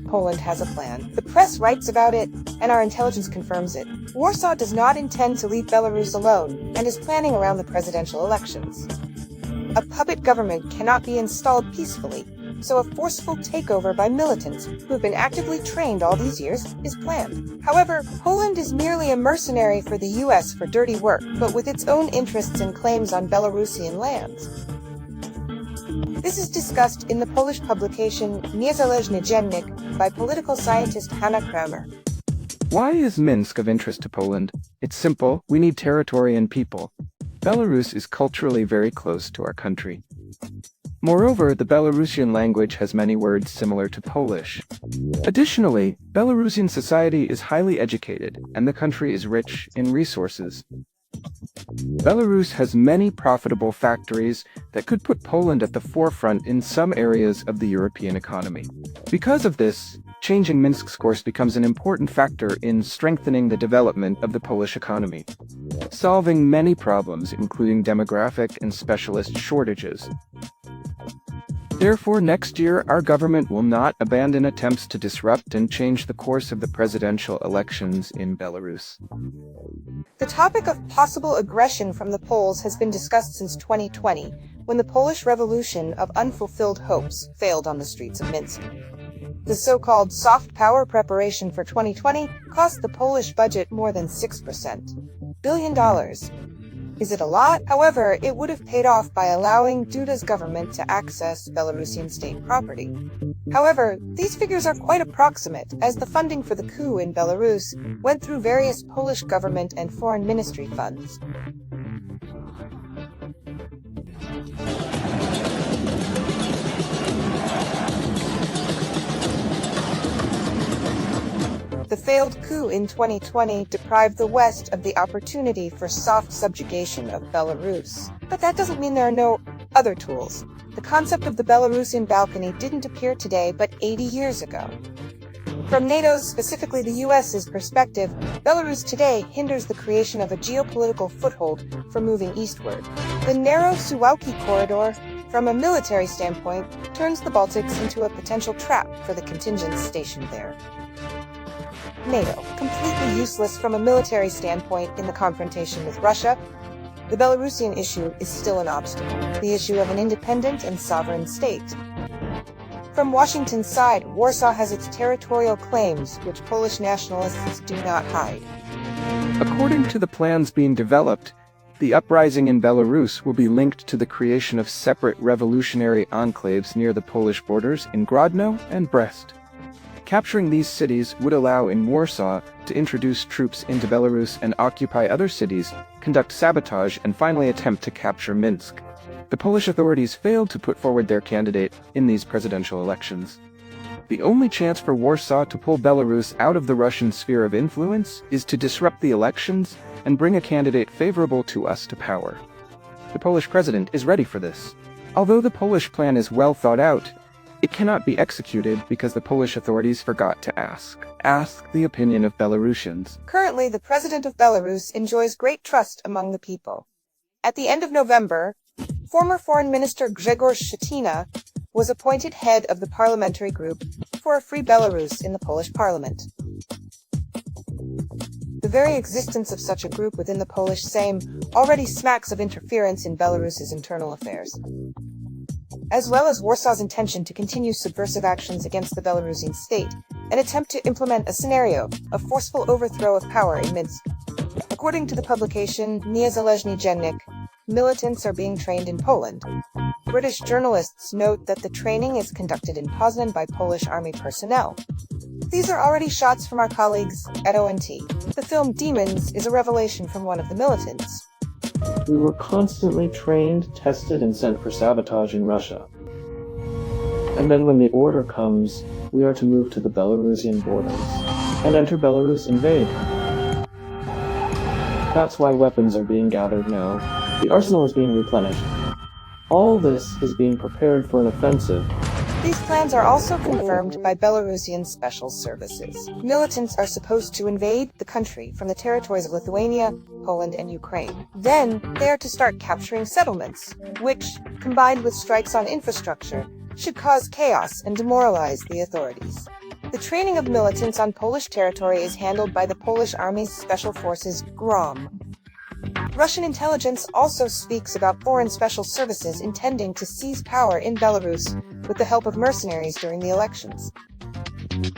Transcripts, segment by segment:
Poland has a plan. The press writes about it, and our intelligence confirms it. Warsaw does not intend to leave Belarus alone, and is planning around the presidential elections. A puppet government cannot be installed peacefully, so a forceful takeover by militants, who have been actively trained all these years, is planned. However, Poland is merely a mercenary for the US for dirty work, but with its own interests and claims on Belarusian lands. This is discussed in the Polish publication NEWS.BY by political scientist Hannah Kramer. Why is Minsk of interest to Poland? It's simple: we need territory and people. Belarus is culturally very close to our country. Moreover, the Belarusian language has many words similar to Polish. Additionally, Belarusian society is highly educated, and the country is rich in resources. Belarus has many profitable factories that could put Poland at the forefront in some areas of the European economy. Because of this, changing Minsk's course becomes an important factor in strengthening the development of the Polish economy, solving many problems including demographic and specialist shortages. Therefore, next year, our government will not abandon attempts to disrupt and change the course of the presidential elections in Belarus. The topic of possible aggression from the Poles has been discussed since 2020, when the Polish Revolution of unfulfilled hopes failed on the streets of Minsk. The so-called soft power preparation for 2020 cost the Polish budget more than $6 billion. Is it a lot? However, it would have paid off by allowing Duda's government to access Belarusian state property. However, these figures are quite approximate, as the funding for the coup in Belarus went through various Polish government and foreign ministry funds. The failed coup in 2020 deprived the West of the opportunity for soft subjugation of Belarus. But that doesn't mean there are no other tools. The concept of the Belarusian balcony didn't appear today, but 80 years ago. From NATO's, specifically the US's, perspective, Belarus today hinders the creation of a geopolitical foothold for moving eastward. The narrow Suwałki corridor, from a military standpoint, turns the Baltics into a potential trap for the contingents stationed there. NATO, completely useless from a military standpoint in the confrontation with Russia. The Belarusian issue is still an obstacle, the issue of an independent and sovereign state. From Washington's side, Warsaw has its territorial claims, which Polish nationalists do not hide. According to the plans being developed, the uprising in Belarus will be linked to the creation of separate revolutionary enclaves near the Polish borders in Grodno and Brest. Capturing these cities would allow in Warsaw to introduce troops into Belarus and occupy other cities, conduct sabotage, and finally attempt to capture Minsk. The Polish authorities failed to put forward their candidate in these presidential elections. The only chance for Warsaw to pull Belarus out of the Russian sphere of influence is to disrupt the elections and bring a candidate favorable to us to power. The Polish president is ready for this. Although the Polish plan is well thought out, it cannot be executed because the Polish authorities forgot to ask the opinion of Belarusians. Currently, the president of Belarus enjoys great trust among the people. At the end of November, former Foreign Minister Grzegorz Schetyna was appointed head of the parliamentary group for a free Belarus in the Polish parliament. The very existence of such a group within the Polish Sejm already smacks of interference in Belarus's internal affairs, as well as Warsaw's intention to continue subversive actions against the Belarusian state and attempt to implement a scenario of forceful overthrow of power in Minsk. According to the publication NEWS.BY, militants are being trained in Poland. British journalists note that the training is conducted in Poznan by Polish army personnel. These are already shots from our colleagues at ONT. The film Demons is a revelation from one of the militants. We were constantly trained, tested, and sent for sabotage in Russia. And then when the order comes, we are to move to the Belarusian borders and enter Belarus invade. That's why weapons are being gathered now. The arsenal is being replenished. All this is being prepared for an offensive. These plans are also confirmed by Belarusian special services. Militants are supposed to invade the country from the territories of Lithuania, Poland, and Ukraine. Then, they are to start capturing settlements, which, combined with strikes on infrastructure, should cause chaos and demoralize the authorities. The training of militants on Polish territory is handled by the Polish Army's Special Forces GROM. Russian intelligence also speaks about foreign special services intending to seize power in Belarus with the help of mercenaries during the elections.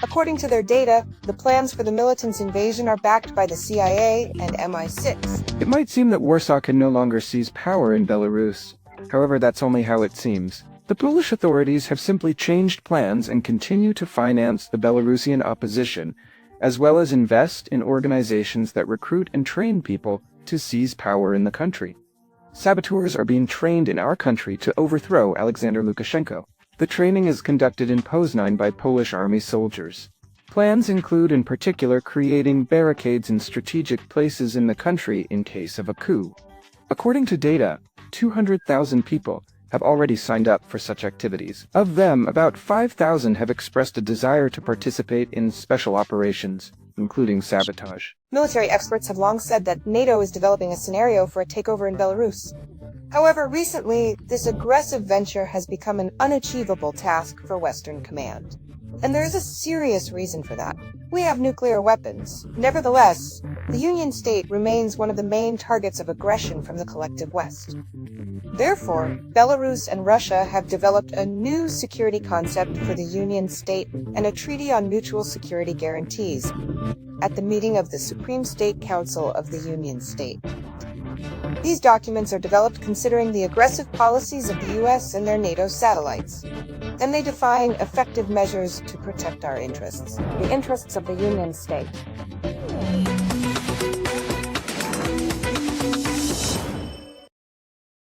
According to their data, the plans for the militants' invasion are backed by the CIA and MI6. It might seem that Warsaw can no longer seize power in Belarus. However, that's only how it seems. The Polish authorities have simply changed plans and continue to finance the Belarusian opposition, as well as invest in organizations that recruit and train people to seize power in the country. Saboteurs are being trained in our country to overthrow Alexander Lukashenko. The training is conducted in Poznan by Polish army soldiers. Plans include in particular creating barricades in strategic places in the country in case of a coup. According to data, 200,000 people have already signed up for such activities. Of them, about 5,000 have expressed a desire to participate in special operations, including sabotage. Military experts have long said that NATO is developing a scenario for a takeover in Belarus. However, recently, this aggressive venture has become an unachievable task for Western command. And there is a serious reason for that. We have nuclear weapons. Nevertheless, the Union State remains one of the main targets of aggression from the collective West. Therefore, Belarus and Russia have developed a new security concept for the Union State and a treaty on mutual security guarantees at the meeting of the Supreme State Council of the Union State. These documents are developed considering the aggressive policies of the US and their NATO satellites, and they define effective measures to protect our interests, the interests of the Union State.